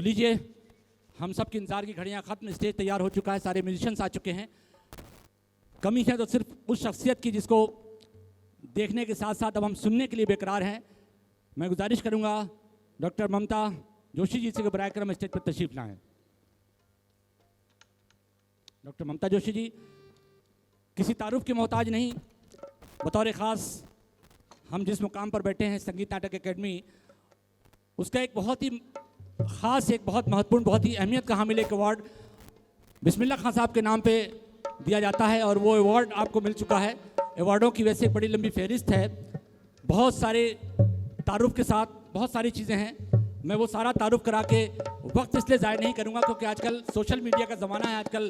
लीजिए, हम सब की इंतजार की घड़ियां खत्म, स्टेज तैयार हो चुका है, सारे म्यूजिशियंस आ चुके हैं। कमी है तो सिर्फ उस शख्सियत की जिसको देखने के साथ साथ अब हम सुनने के लिए बेकरार हैं। मैं गुजारिश करूंगा डॉक्टर ममता जोशी जी से कि बराए करम स्टेज पर तशरीफ लाएं। डॉक्टर ममता जोशी जी किसी तारुफ के मोहताज नहीं, बतौर ख़ास हम जिस मुकाम पर बैठे हैं संगीत नाटक एकेडमी, उसका एक बहुत ही ख़ास, एक बहुत महत्वपूर्ण, बहुत ही अहमियत का हामिल एक अवार्ड बिस्मिल्लाह खान साहब के नाम पे दिया जाता है और वो अवार्ड आपको मिल चुका है। अवार्डों की वैसे एक बड़ी लंबी फहरिस्त है, बहुत सारे तारुफ के साथ बहुत सारी चीज़ें हैं। मैं वो सारा तारुफ करा के वक्त इसलिए ज़ाया नहीं करूँगा क्योंकि आजकल सोशल मीडिया का ज़माना है, आजकल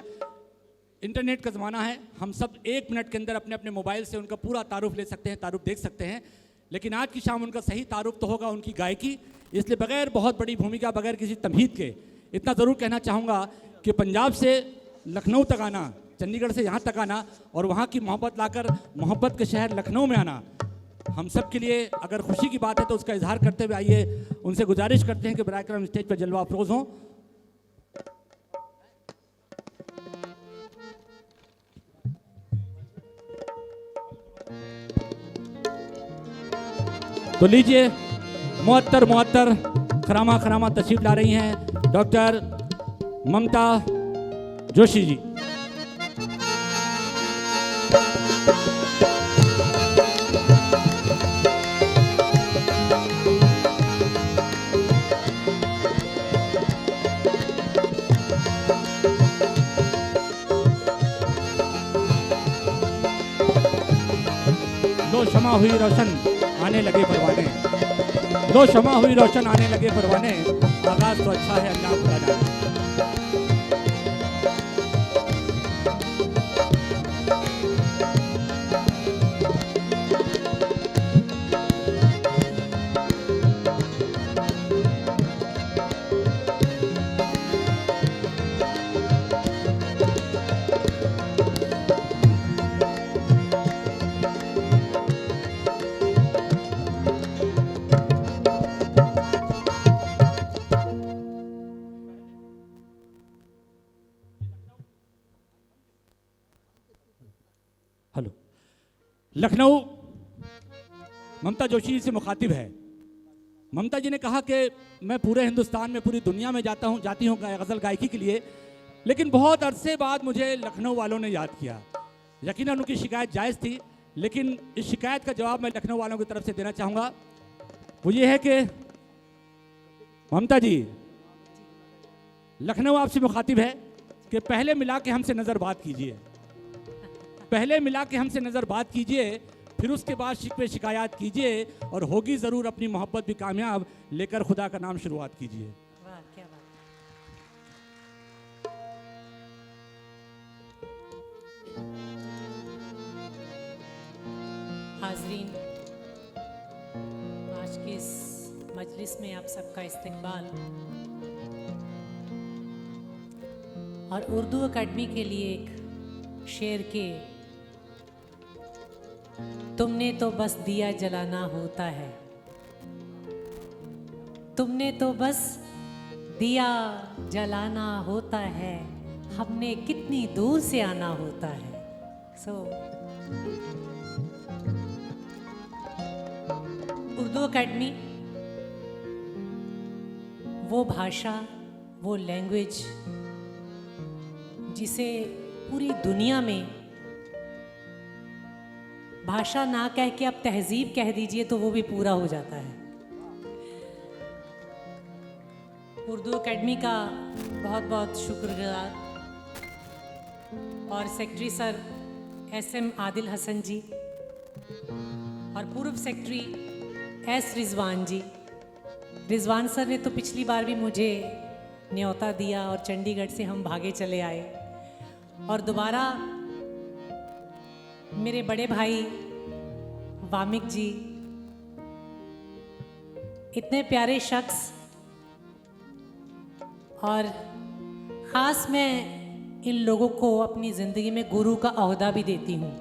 इंटरनेट का ज़माना है। हम सब 1 मिनट के अंदर अपने अपने मोबाइल से उनका पूरा तारुफ ले सकते हैं, तारुफ देख सकते हैं, लेकिन आज की शाम उनका सही तारुफ तो होगा उनकी गायकी। इसलिए बगैर बहुत बड़ी भूमिका, बगैर किसी तमहीद के इतना ज़रूर कहना चाहूँगा कि पंजाब से लखनऊ तक आना, चंडीगढ़ से यहाँ तक आना और वहाँ की मोहब्बत लाकर मोहब्बत के शहर लखनऊ में आना, हम सब के लिए अगर खुशी की बात है तो उसका इजहार करते हुए आइए उनसे गुजारिश करते हैं कि बराए करम स्टेज पर जलवा अफरोज़ हों। तो लीजिए, मुअत्तर खरामा खरामा तशरीफ ला रही हैं डॉक्टर ममता जोशी जी। लो शमा हुई रोशन आने लगे परवाने, लो शमा हुई रोशन आने लगे परवाने, आगाज तो अच्छा है अल्लाह खुदा जाने। हेलो, लखनऊ ममता जोशी जी से मुखातिब है। ममता जी ने कहा कि मैं पूरे हिंदुस्तान में, पूरी दुनिया में जाती हूँ गज़ल गायकी के लिए, लेकिन बहुत अरसे बाद मुझे लखनऊ वालों ने याद किया। यकीनन उनकी शिकायत जायज़ थी, लेकिन इस शिकायत का जवाब मैं लखनऊ वालों की तरफ से देना चाहूँगा। वो ये है कि ममता जी, लखनऊ आपसे मुखातिब है कि पहले मिला के हमसे नज़र बात कीजिए, पहले मिला के हमसे नज़र बात कीजिए, फिर उसके बाद शिकवे शिकायत कीजिए और होगी ज़रूर अपनी मोहब्बत भी कामयाब, लेकर खुदा का नाम शुरुआत कीजिए। वाह क्या बात। हाज़रीन, आज के इस मजलिस में आप सबका इस्तकबाल और उर्दू अकेडमी के लिए एक शेर के तुमने तो बस दिया जलाना होता है, तुमने तो बस दिया जलाना होता है, हमने कितनी दूर से आना होता है। उर्दू अकेडमी वो भाषा, वो लैंग्वेज जिसे पूरी दुनिया में भाषा ना कह के आप तहजीब कह दीजिए तो वो भी पूरा हो जाता है। उर्दू अकेडमी का बहुत बहुत शुक्रगुजार और secretary sir SM Adil Hasan ji और पूर्व secretary S Rizwan ji. Rizwan sir ने तो पिछली बार भी मुझे न्योता दिया और चंडीगढ़ से हम भागे चले आए, और दोबारा मेरे बड़े भाई वामिक जी, इतने प्यारे शख्स, और ख़ास मैं इन लोगों को अपनी ज़िंदगी में गुरु का ओहदा भी देती हूँ,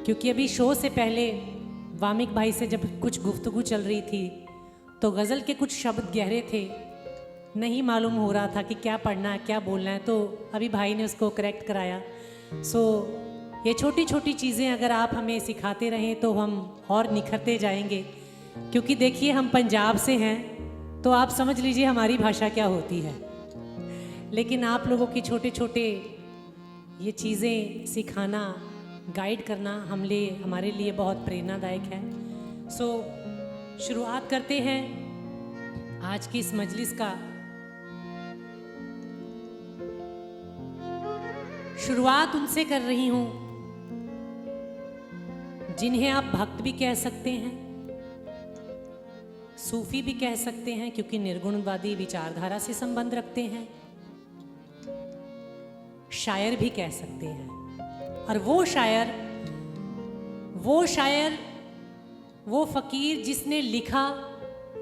क्योंकि अभी शो से पहले वामिक भाई से जब कुछ गुफ्तगू चल रही थी तो गज़ल के कुछ शब्द गहरे थे नहीं मालूम हो रहा था कि क्या पढ़ना है क्या बोलना है, तो अभी भाई ने उसको करेक्ट कराया। सो ये छोटी छोटी चीज़ें अगर आप हमें सिखाते रहें तो हम और निखरते जाएंगे, क्योंकि देखिए हम पंजाब से हैं तो आप समझ लीजिए हमारी भाषा क्या होती है, लेकिन आप लोगों की छोटे छोटे ये चीज़ें सिखाना, गाइड करना हमारे लिए बहुत प्रेरणादायक है। सो शुरुआत करते हैं आज की इस मजलिस का। शुरुआत उनसे कर रही हूं जिन्हें आप भक्त भी कह सकते हैं, सूफी भी कह सकते हैं, क्योंकि निर्गुणवादी विचारधारा से संबंध रखते हैं, शायर भी कह सकते हैं। और वो शायर वो फकीर जिसने लिखा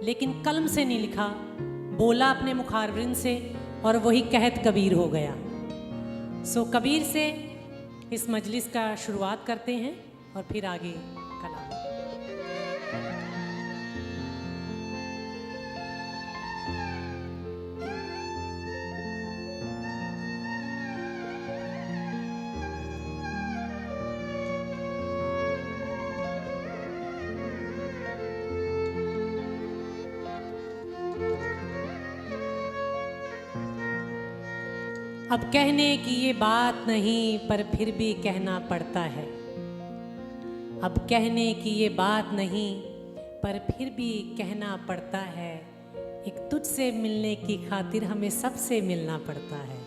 लेकिन कलम से नहीं लिखा, बोला अपने मुखारविंद से, और वही कहत कबीर हो गया। सो कबीर से इस मजलिस का शुरुआत करते हैं और फिर आगे कलाम। अब कहने की ये बात नहीं पर फिर भी कहना पड़ता है, अब कहने की ये बात नहीं पर फिर भी कहना पड़ता है, एक तुझसे मिलने की खातिर हमें सबसे मिलना पड़ता है।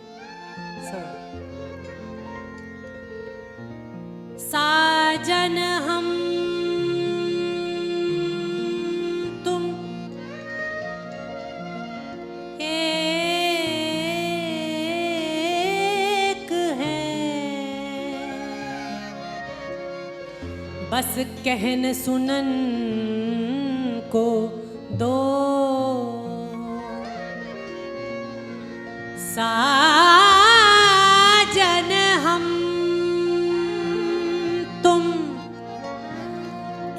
साजन हम तुम बस कहन सुनन को दो, साजन हम तुम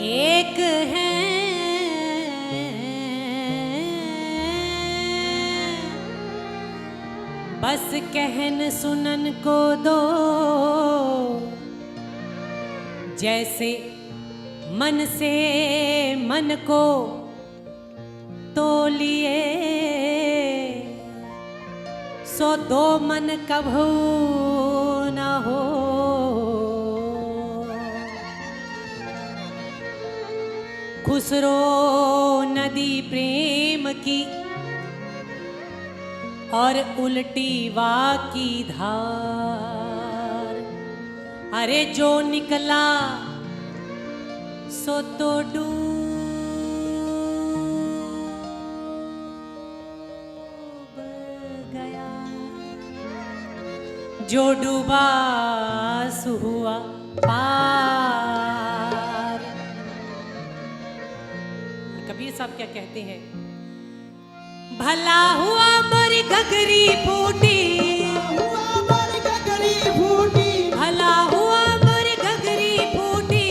एक हैं, बस कहन सुनन को दो, जैसे मन से मन को तोलिए, सो दो मन कभू न हो। खुसरो नदी प्रेम की और उल्टी वा की धार, अरे जो निकला सो तो डूब गया, जो डूबा सो हुआ पार। कबीर साहब क्या कहते हैं? भला हुआ मोरी घघरी फूटी, भला हुआ मोरी घघरी फूटी,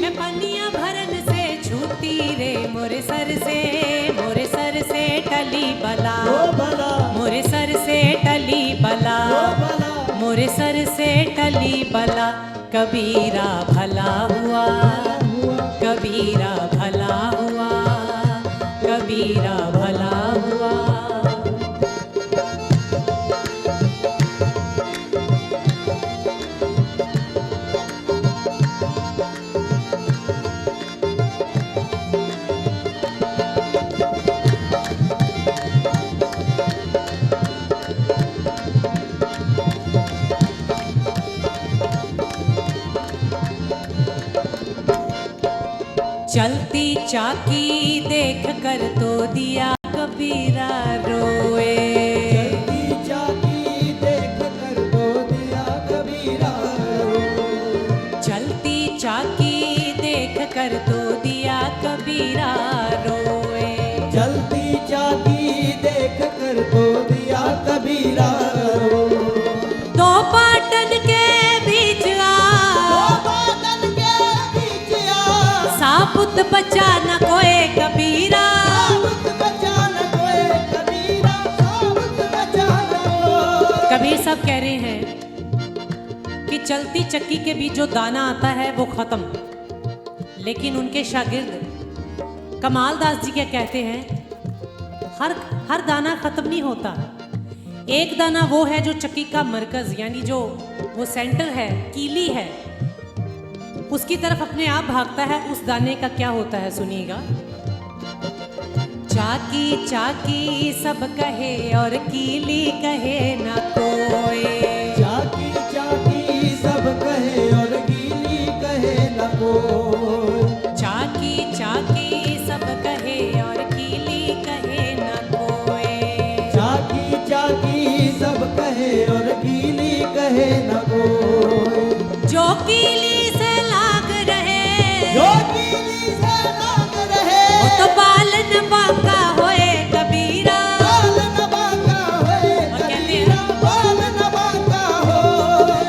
मैं पनिया भरन से छूटी रे, मोरे सर से टली बला, मोरे सर से टली बला, मोरे सर से टली बला। कबीरा भला हुआ, कबीरा भला हुआ, कबीरा भला हुआ। चलती चाकी देख कर तो दिया कबीरा रोए, चलती चाकी देख कर तो दिया कबीरा रोए, चलती चाकी देख कर तो दिया कबीरा रोए, चलती चाकी देख कर तो दिया कबीरा रोए। दो पाटन के बीच सापुत बचा न कोई कबीरा, सापुत कबीर साहब कह रहे हैं कि चलती चक्की के बीच जो दाना आता है वो खत्म, लेकिन उनके शागिर्द कमाल दास जी क्या कहते हैं, हर दाना खत्म नहीं होता। एक दाना वो है जो चक्की का मरकज यानी जो वो सेंटर है, कीली है, उसकी तरफ अपने आप भागता है। उस दाने का क्या होता है सुनिएगा। चाकी चाकी सब कहे और कीली कहे ना कोई। चाकी चाकी सब कहे और गीली कहे न कोई। चाकी चाकी सब कहे और कीली कहे ना कोई। चाकी चाकी सब कहे और गीली कहे न कोई। जो कीली से लाग रहे, जो गीली से लाग रहे, वो तो बाल न बांका होए कबीरा। बाल न बांका होए और कहते कबीरा, हैं, बाल न बांका होए।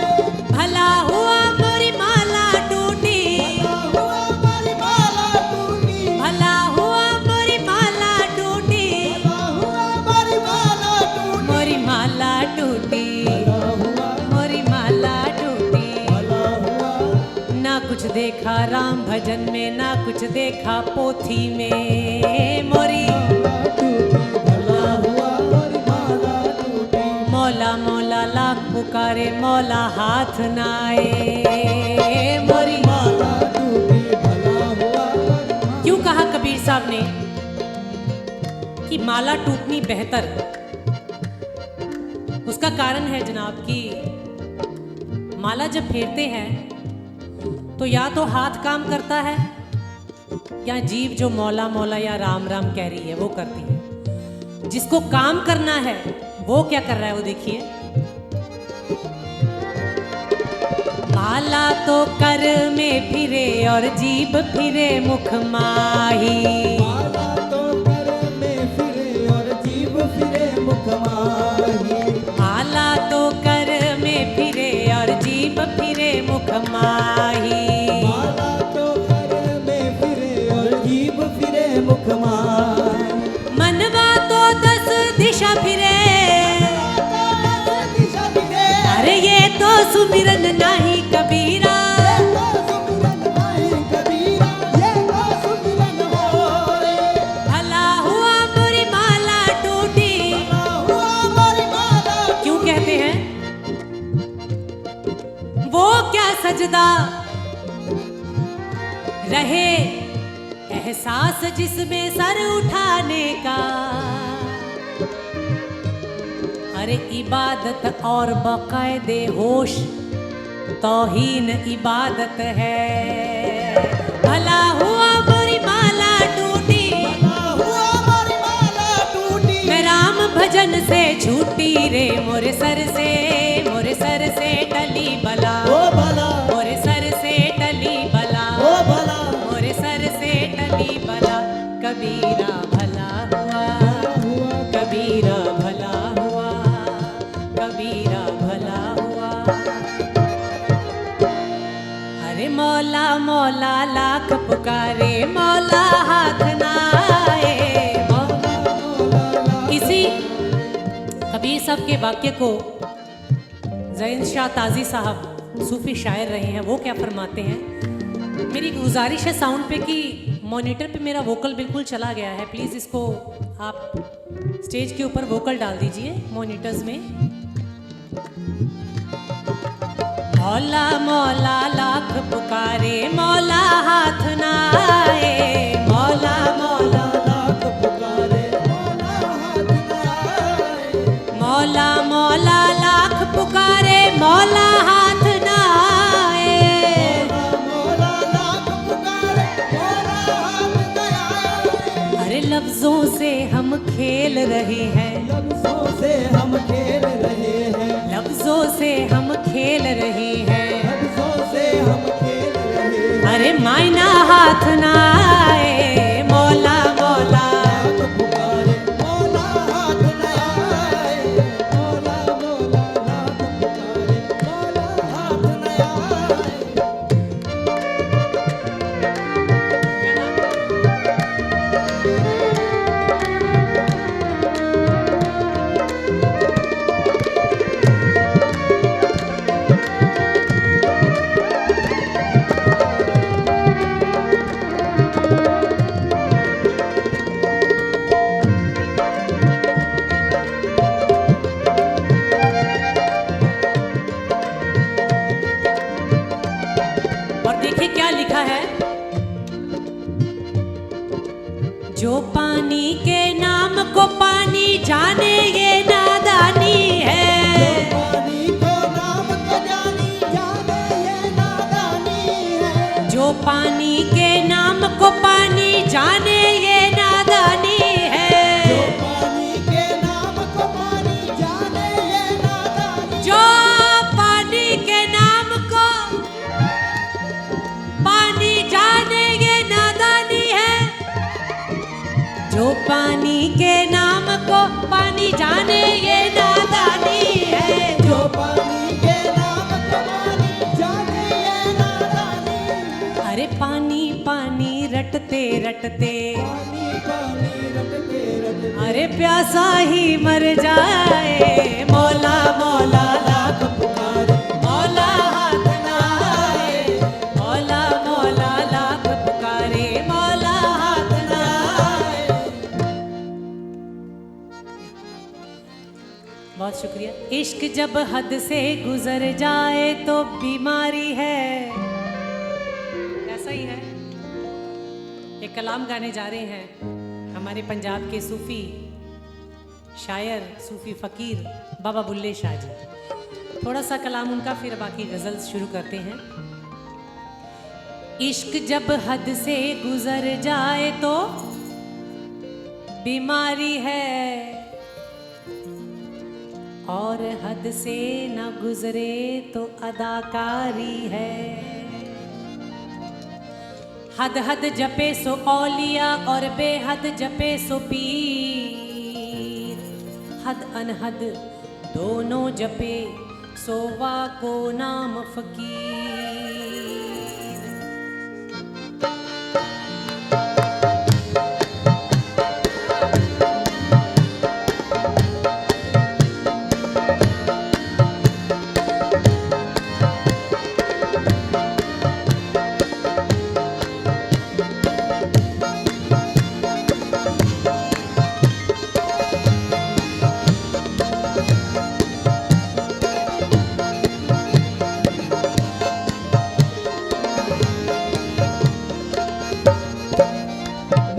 भला हुआ मोरी माला टूटी, भला हुआ हमारी माला टूटी, भला हुआ मोरी माला टूटी, भला हुआ हमारी माला टूटी, मोरी माला टूटी, भला हुआ, मोरी माला टूटी। भला हुआ। ना कुछ देखा राम भजन में, ना कुछ देखा पोथी में, मोरी भला हुआ हमारी माला टूटी, मौला मौला लाख पुकारे, मौला हाथ ना आए, मोरी। माला टूटी, भला हुआ हमारी माला। क्यों कहा कबीर साहब ने कि माला टूटनी बेहतर? उसका कारण है जनाब कि माला जब फेरते हैं तो या तो हाथ काम करता है या जीव जो मौला मौला या राम राम कह रही है वो करती है। जिसको काम करना है वो क्या कर रहा है वो देखिए। माला तो कर में फिरे और जीभ फिरे मुख माही। माला तो कर में फिरे और जीभ फिरे मुख माही। माला तो कर में फिरे और जीभ फिरे मुख माही। माला तो कर में फिरे और जीभ फिरे मुख माही। मनवा तो 10 दिशा फिरे, दिशा फिरे, अरे ये तो सुमिरन नहीं कबीरा। ये तो सुमिरन नहीं कबीरा, ये तो सुमिरन होए। भला हुआ मोरी माला टूटी। भला हुआ हमारी माला क्यों कहते हैं वो क्या सजदा रहे एहसास जिसमें सर उठाने का। अरे इबादत और बाकायदे होश तौहीन इबादत है। भला हुआ मोरी माला टूटी, भला हुआ हमारी माला टूटी। मैं राम भजन से छूटी रे, मोरे सर से टली बला। ओ भला, मोरे सर से टली बला, ओ भला, मोरे सर से टली बला। कबीरा भला हुआ, कबीरा भला हुआ, कबीरा भला हुआ। अरे मौला मौला लाख पुकारे, मौला हाथ ना आए। इसी कबीर साहब के वाक्य को ज़ैन शाह ताजी साहब सूफी शायर रहे हैं, वो क्या फरमाते हैं। मेरी गुजारिश है साउंड पे कि मॉनिटर पे मेरा वोकल बिल्कुल चला गया है, प्लीज़ इसको आप स्टेज के ऊपर वोकल डाल दीजिए मॉनिटर्स में। मौला मौला लाख पुकारे, मौला हाथ ना आए। मौला मौला लाख पुकारे, मौला हाथ ना आए। मौला मौला लाख पुकारे, मौला हाथ ना आए। मौला लाख पुकारे, मौला हाथ ना आए। अरे लफ्जों से हम खेल रहे हैं, लफ्जों से हम खेल रहे हैं, लफ्जों से हम खेल रहे हैं। लफ्जों से हम खेल रहे हैं। अरे मायना हाथ ना आए। मौला मौला लाख पुकारे, मौला हाथ ना आए। मौला मौला लाख पुकारे, मौला हाथ ना आए। देखिए क्या लिखा है। जो पानी के नाम को पानी जाने ये नादानी है। पानी को नाम को जानी जाने ये नादानी है। जो पानी के नाम को पानी जाने ये नादानी है। जो पानी के नाम को पानी जाने ये नादानी। जो पानी के नाम को पानी जाने ये नादानी है। जो पानी के नाम को पानी जाने ये नादानी है। जो पानी के नाम को पानी जाने ये नादानी। अरे पानी पानी रटते रटते पानी पानी रटते रटते अरे प्यासा ही मर जाए। मौला मौला लाख पुकारे मौला हाथ लाए। मौला मौला लाख पुकारे मौला हाथ लाए। बहुत शुक्रिया। इश्क जब हद से गुजर जाए तो बीमारी है। ऐसा ही है। एक कलाम गाने जा रहे हैं हमारे पंजाब के सूफी शायर सूफी फ़कीर बाबा बुल्ले शाह जी। थोड़ा सा कलाम उनका, फिर बाकी गज़ल शुरू करते हैं। इश्क जब हद से गुजर जाए तो बीमारी है, और हद से न गुजरे तो अदाकारी है। हद हद जपे सो औलिया और बेहद जपे सो पीर। हद अनहद दोनों जपे सो वा को नाम फकीर।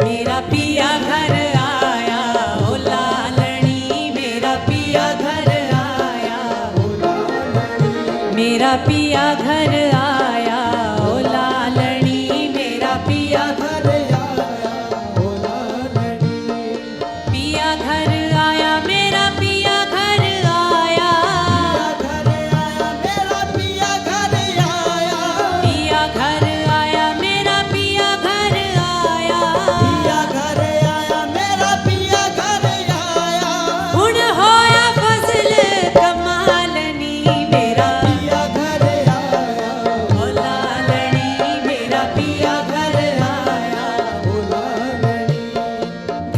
मेरा पिया घर आया ओ लालनी। मेरा पिया घर आया ओ लालनी। मेरा पिया घर आया ओ लालनी। मेरा पिया घर आया ओ लालनी। पिया घर आया। मेरा पिया घर आया। घर आया मेरा पिया घर आया। पिया घर आया। मेरा पिया घर आया। पिया घर आया मेरा पिया घर आया। हुण होया फजल कमालनी। मेरा पिया घर आया ओ लालनी। मेरा पिया घर आया। ओ लालनी।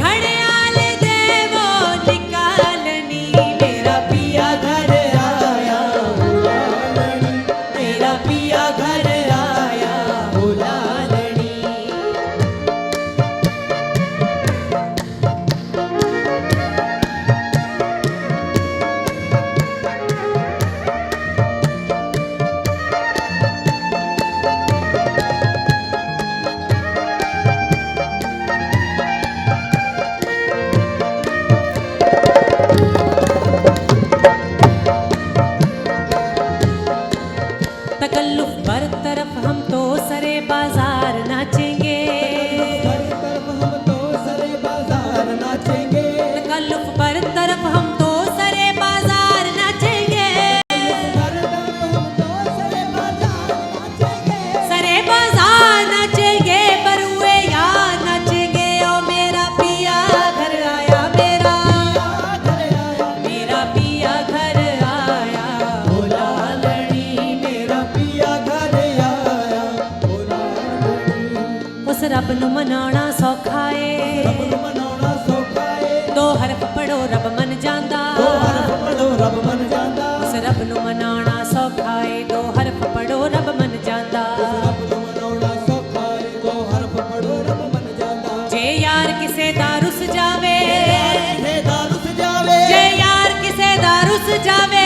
घड़ियाल देवो निकालनी। मेरा पिया घर आया ओ लालनी। मेरा पिया घर आया ओ लालनी। तकल्लुफ बरतरफ हम तो सरे बाजार नाचेंगे। हर तरफ हम तो सरे बाजार नाचेंगे। तकल्लुफ बरतरफ हम तो सरे बाजार नाचेंगे। हर तरफ हम तो सरे बाजार नाचेंगे। सरे बाजार नाचेंगे। बरुए यार नाचेंगे। ओ मेरा पिया घर आया। मेरा घर आया पिया घर आया ओ लालनी। मेरा पिया घर आया ओ लालनी। उस रब नु मनाना सौखा रब है। ਨੂੰ ਮਨਾਉਣਾ ਸੌਖਾ ਏ। दो हरफ पढ़ो रब मन जांदा। ਦੋ ਹਰਫ ਪੜੋ ਰੱਬ ਮੰਨ ਜਾਂਦਾ। उस रब नु मनाना सौखा है। दो हरफ पढ़ो रब मन जांदा। ਰੱਬ ਨੂੰ ਮਨਾਉਣਾ ਸੌਖਾ ਏ। ਦੋ ਹਰਫ ਪੜੋ ਰੱਬ ਮੰਨ ਜਾਂਦਾ। जे यार किसे दा रुस जावे। ਕਿਸੇ ਦਾ ਰੁੱਸ ਜਾਵੇ। जे यार किसे दा रुस जावे।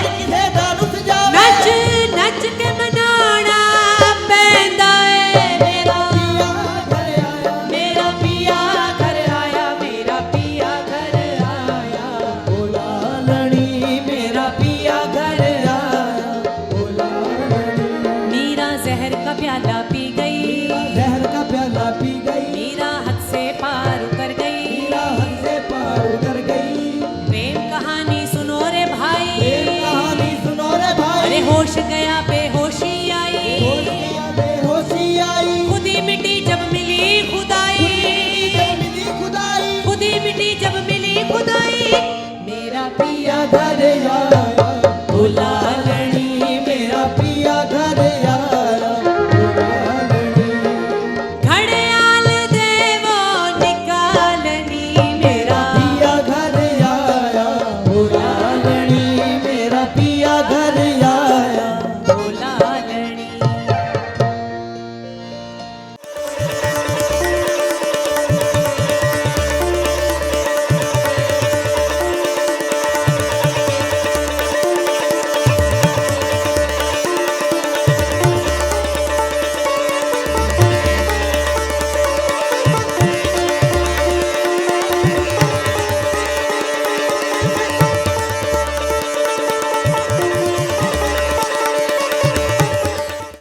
ਕਿਸੇ ਦਾ ਰੁੱਸ ਜਾਵੇ। नच नच के मनाना पैंदा पिया घर आया, ओ लालनी मेरा पिया घर